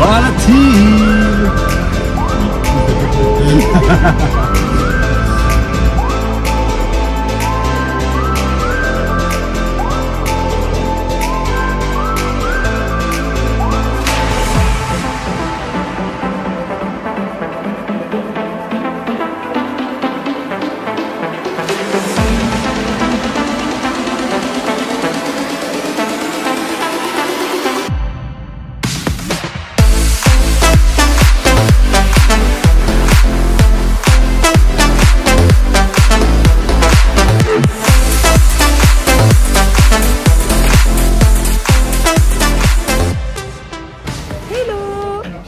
Ah la team.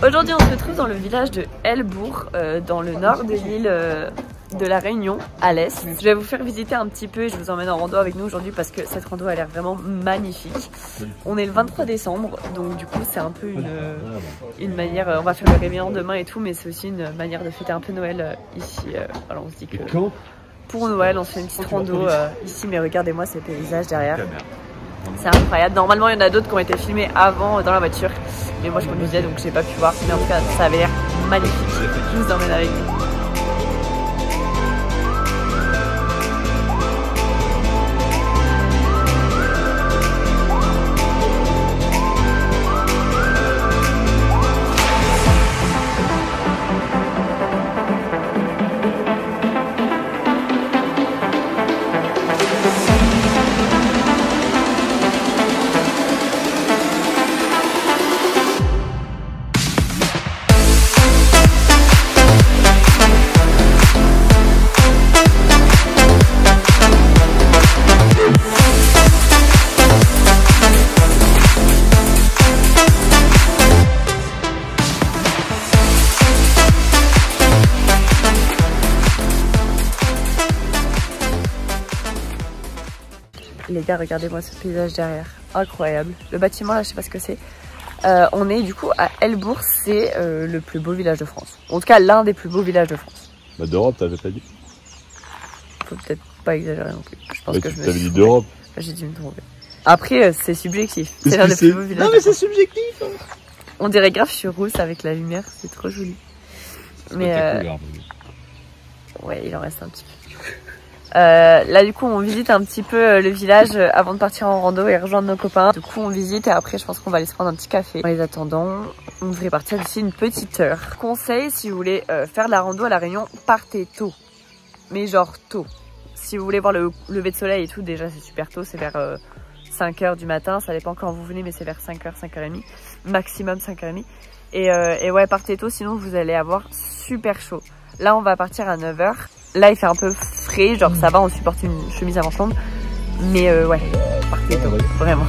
Aujourd'hui on se retrouve dans le village de Helbourg, dans le nord de l'île de la Réunion, à l'est. Je vais vous faire visiter un petit peu et je vous emmène en rando avec nous aujourd'hui parce que cette rando a l'air vraiment magnifique. On est le 23 décembre, donc du coup c'est un peu une manière, on va faire le réveillon demain et tout, mais c'est aussi une manière de fêter un peu Noël ici. Alors on se dit que pour Noël on se fait une petite rando ici, mais regardez-moi ces paysages derrière. C'est incroyable. Normalement, il y en a d'autres qui ont été filmés avant dans la voiture. Mais moi, je conduisais donc j'ai pas pu voir. Mais en tout cas, ça avait l'air magnifique. Je vous emmène avec vous. Les gars, regardez-moi ce paysage derrière, incroyable. Le bâtiment là, je sais pas ce que c'est. On est du coup à Helbourg, c'est le plus beau village de France. En tout cas, l'un des plus beaux villages de France. Bah d'Europe, t'avais pas dit. Faut peut-être pas exagérer non plus. Je pense Ouais, que je me t'avais suis dit d'Europe. J'ai dû me tromper. Après, c'est subjectif. C'est l'un des plus beaux villages. Non mais c'est subjectif. On dirait grave, je suis rousse avec la lumière, c'est trop joli. Mais ouais, il en reste un petit peu. Là du coup on visite un petit peu le village avant de partir en rando et rejoindre nos copains. Du coup on visite et après je pense qu'on va aller se prendre un petit café. En les attendant, on devrait partir d'ici une petite heure. Conseil, si vous voulez faire de la rando à La Réunion, partez tôt. Mais genre tôt. Si vous voulez voir le lever de soleil et tout, déjà c'est super tôt, c'est vers 5h du matin. Ça dépend quand vous venez mais c'est vers 5h, 5h30. Maximum 5h30. Et ouais, partez tôt sinon vous allez avoir super chaud. Là on va partir à 9h. Là, il fait un peu frais, genre ça va, on supporte une chemise à manches longues. Mais ouais, partez tôt, vraiment.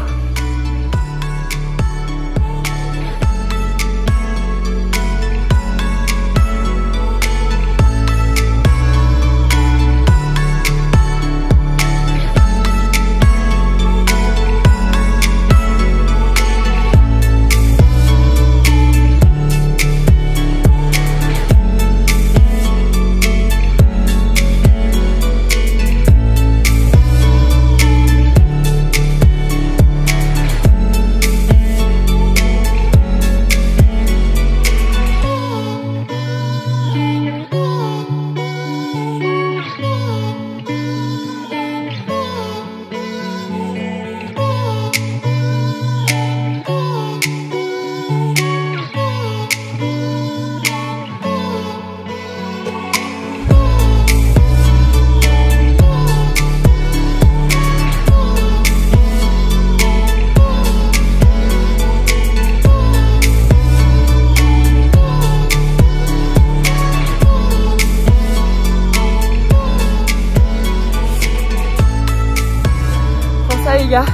Les gars,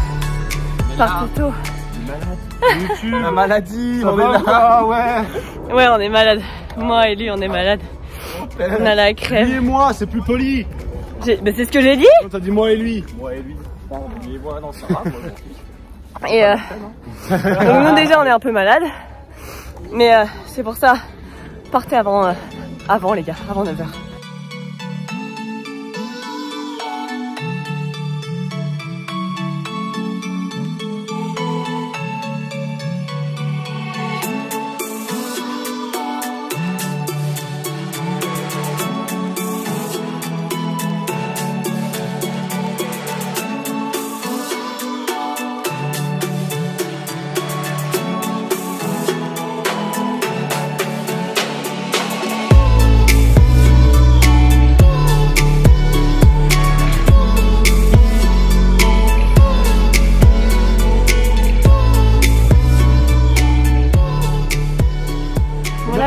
partez tôt. La maladie, on est là, ouais. Ouais, on est malade. Moi et lui, on est malade. On a la crève. Lui et moi, c'est plus poli. Mais c'est ce que j'ai dit. T'as dit moi et lui. Moi et lui. Lui et moi, non, ça va. Et donc nous déjà, on est un peu malade. Mais c'est pour ça, partez avant les gars, avant 9h.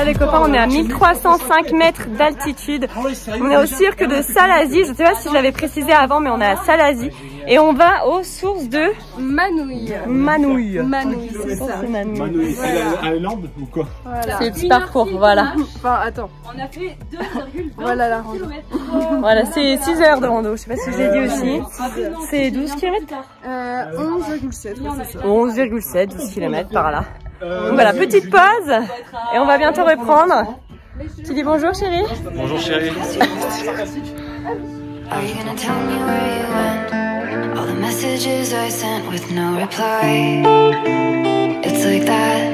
les copains, on est à 1305 mètres d'altitude. On est au cirque de Salazie. Je ne sais pas si je l'avais précisé avant, mais on est à Salazie. Et on va aux sources de Manouille. Manouille. Manouille, c'est ça. Manouille, Voilà. à Hollande ou quoi? Voilà. C'est le petit parcours, voilà. Enfin, attends. On a fait 2,2 Voilà la rando. Voilà, c'est 6 heures de rando. Je sais pas si je l'ai dit aussi. C'est 12 km. 11,7, c'est ça. 11,7, 12 km par là. Donc voilà, petite pause. Et on va bientôt reprendre. Tu dis bonjour chérie? Bonjour chérie. Are you gonna tell me where you went? All the messages I sent with no reply. It's like that.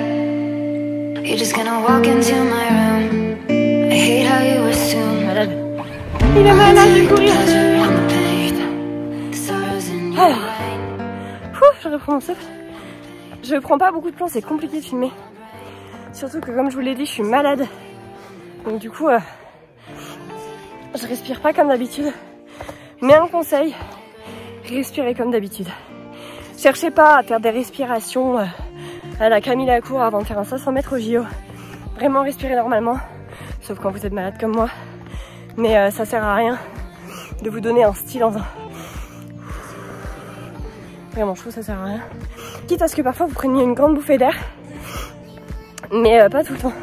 You're just gonna walk into my room. I hate how you assume. Malade. Il est malade, je vais courir. Je reprends mon souffle. Je prends pas beaucoup de plans, c'est compliqué de filmer. Surtout que comme je vous l'ai dit, je suis malade. Donc du coup, je respire pas comme d'habitude. Mais un conseil, respirez comme d'habitude. Cherchez pas à faire des respirations à la Camille Lacour avant de faire un 500 mètres au JO. Vraiment respirez normalement, sauf quand vous êtes malade comme moi. Mais ça sert à rien de vous donner un style en un... Vraiment, je trouve que ça sert à rien. Quitte à ce que parfois vous preniez une grande bouffée d'air, mais pas tout le temps.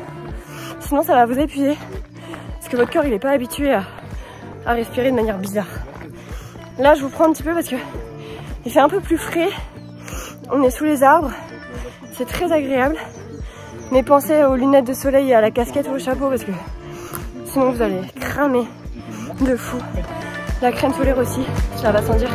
Sinon ça va vous épuiser, parce que votre corps il est pas habitué à respirer de manière bizarre. Là je vous prends un petit peu parce que il fait un peu plus frais, on est sous les arbres, c'est très agréable. Mais pensez aux lunettes de soleil et à la casquette ou au chapeau parce que sinon vous allez cramer de fou. La crème solaire aussi, ça va sans dire.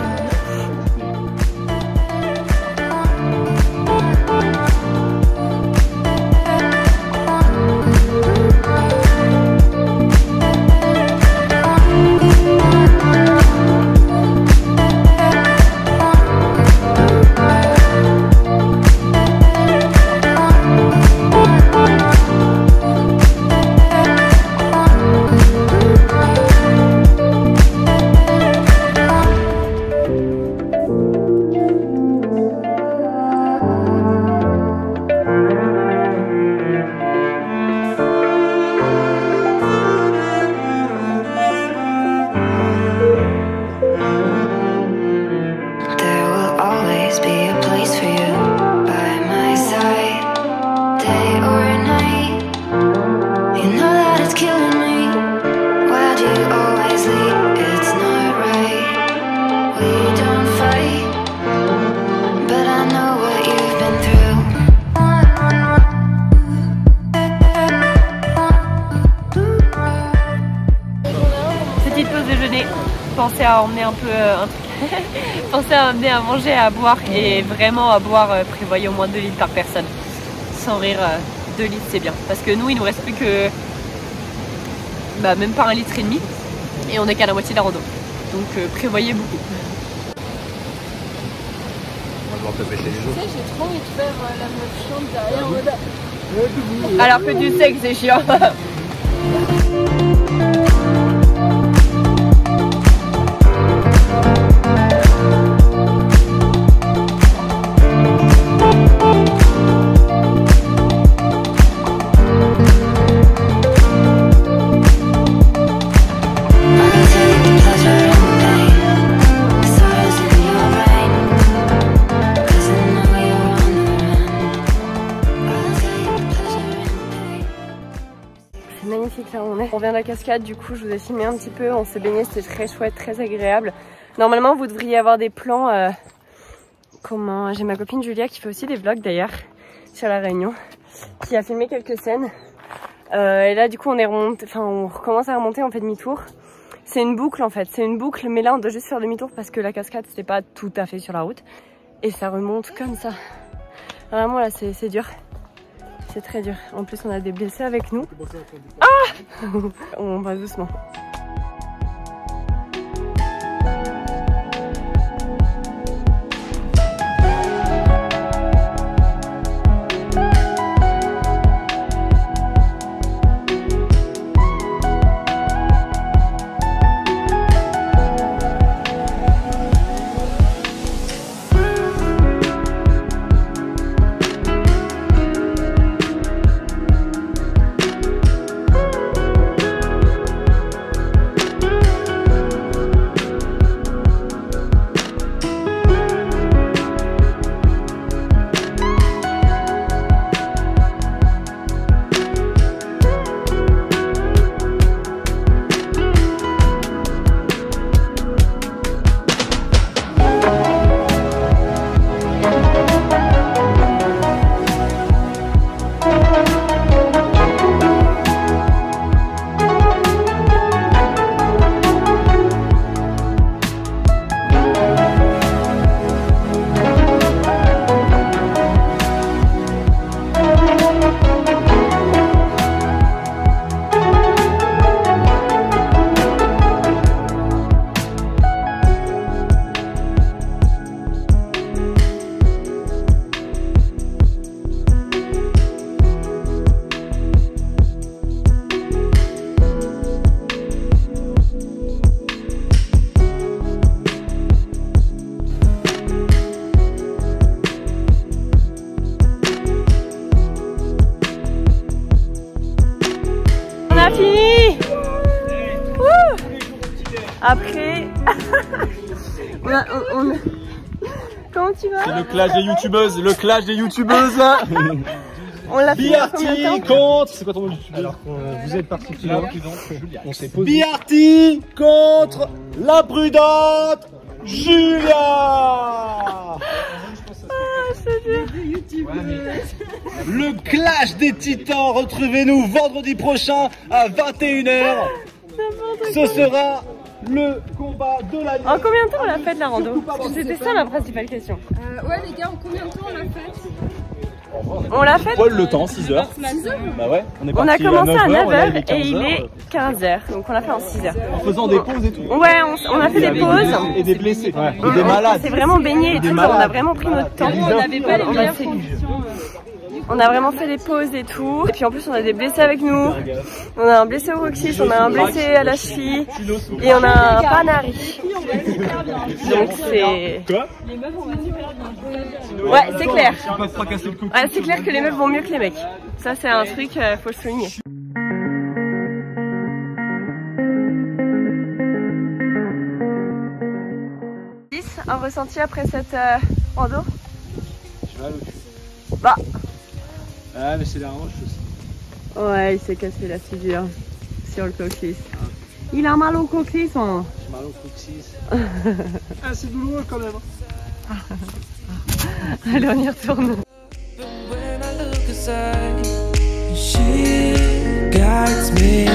Pensez à emmener un peu un truc. Pensez à emmener à manger, à boire et vraiment à boire, prévoyez au moins 2 litres par personne. Sans rire, 2 litres c'est bien. Parce que nous il nous reste plus que même pas 1,5 litre et on est qu'à la moitié de la rando. Donc prévoyez beaucoup. On va devoir te pêcher les jours. Tu sais, j'ai trop envie de faire la meuf chiante derrière en mode... Alors que tu sais que c'est chiant. Magnifique là on est. On vient de la cascade, du coup je vous ai filmé un petit peu, on s'est baigné, c'était très chouette, très agréable. Normalement vous devriez avoir des plans j'ai ma copine Julia qui fait aussi des vlogs d'ailleurs sur la Réunion, qui a filmé quelques scènes. Et là du coup on recommence à remonter, on fait demi-tour. C'est une boucle en fait, c'est une boucle, mais là on doit juste faire demi-tour parce que la cascade c'était pas tout à fait sur la route. Et ça remonte comme ça. Vraiment là c'est dur. C'est très dur. En plus, on a des blessés avec nous. Ah on va doucement. Après, comment tu vas? C'est le clash des youtubeuses, le clash des youtubeuses là. On l'a fait en combien de temps? BRT contre. C'est quoi ton nom de youtubeuse? Alors vous êtes parti plus loin. On s'est posé. BRT contre la prudente Julia. Le clash des titans, retrouvez-nous vendredi prochain à 21 h. Ce sera le combat de la nuit. En combien de temps on l'a fait de la rando? C'était ça ma principale question. Ouais les gars, en combien de temps on l'a fait? On l'a fait. Paul le temps, 6 h. Bah ouais, On a commencé à 9h et il 15 est heures. 15h. Donc on l'a fait en 6h. En faisant des pauses et tout. Ouais, on a fait des pauses. Et des blessés. Et des malades. C'est vraiment baigné et tout. On a vraiment pris notre temps. On n'avait pas les meilleures conditions. On a vraiment fait des pauses et tout. Et puis en plus on a des blessés avec nous. On a un blessé au coccyx, on a un blessé à la cheville et on a un panari. Donc c'est... Quoi? Ouais, c'est clair. Ils peuvent fracasser le coup. Ouais, c'est clair que les meufs vont mieux que les mecs. Ça c'est un truc, faut le souligner. Un ressenti après cette rando? J'ai mal au cul. Bah. Ah mais c'est la hanche aussi. Ouais, il s'est cassé la figure sur le coccyx. Il a mal au coccyx, hein. J'ai mal au coccyx. Ah c'est douloureux quand même. Allez, on y retourne. When I look aside, she guides me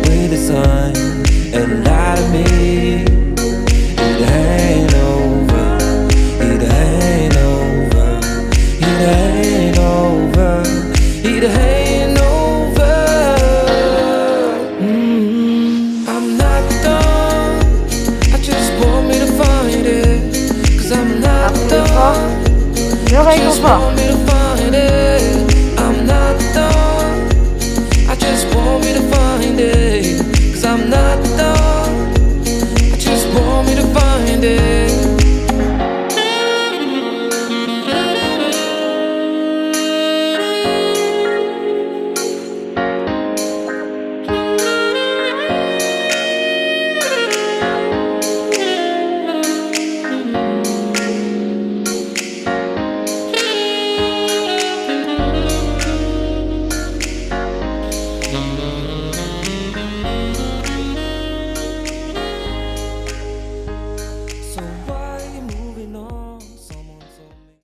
with the sun and light of me. It ain't over, it ain't over, it ain't over, it ain't over. I'm not done, I just want me to find it, 'cause I'm not done. L'oreille Just confort. want me to find it. I'm not done. I just want me to find it.